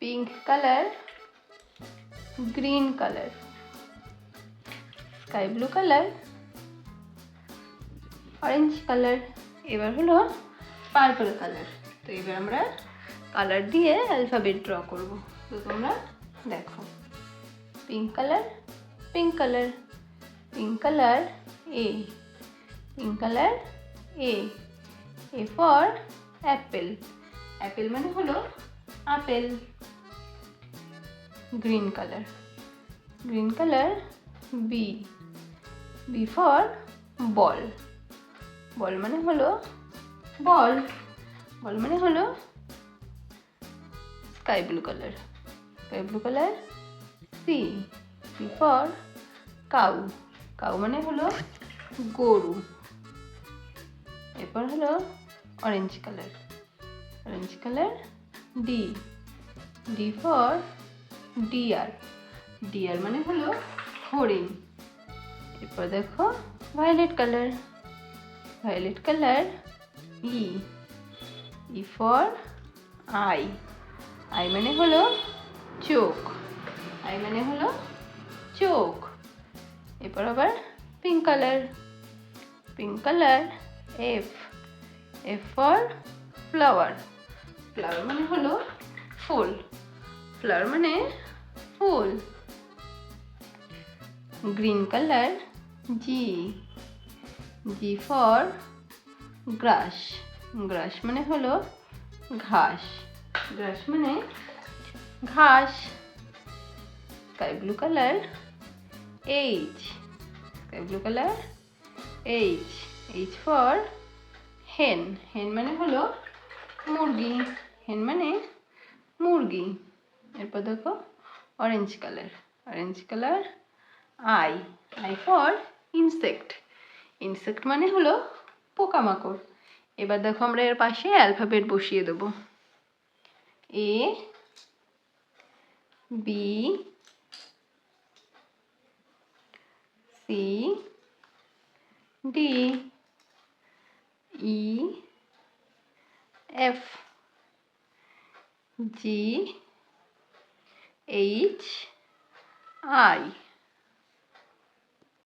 pink color, green color, sky blue color, orange color, এবার হলো purple colour. তো এবার আমরা কালার দিয়ে অ্যালফাবেট ড্র করব। তো তোমরা দেখো, pink colour, pink colour, pink colour, A, pink colour, A for apple, apple মানে হলো আপেল। Green colour, green colour, B, B for ball, বল মানে হলো বল, বল মানে হলো sky blue colour, sky blue colour, C, C for cow, cow মানে হলো গরু। এরপর হলো orange colour, orange colour, D, D for deer, deer মানে হলো হরিণ। এরপর দেখো violet colour, violet colour, E, E for eye, eye মানে হলো চোখ, আই মানে হলো চোখ। এরপর আবার pink colour, pink colour, F, F for flower, flower মানে হলো ফুল, ফ্লাওয়ার মানে ফুল। Green colour, G, G for grass, grass মানে হলো ঘাস, গ্রাস মানে ঘাস। Sky blue colour, H, sky blue colour, H, H for hen, hen মানে হলো মুরগি, হেন মানে মুরগি। এরপর দেখো orange colour, orange colour, I, I for insect, insect মানে হলো পোকামাকড়। এবার দেখো আমরা এর পাশে অ্যালফাবেট বসিয়ে দেবো। A, B, C, D, E, F, G, H, I.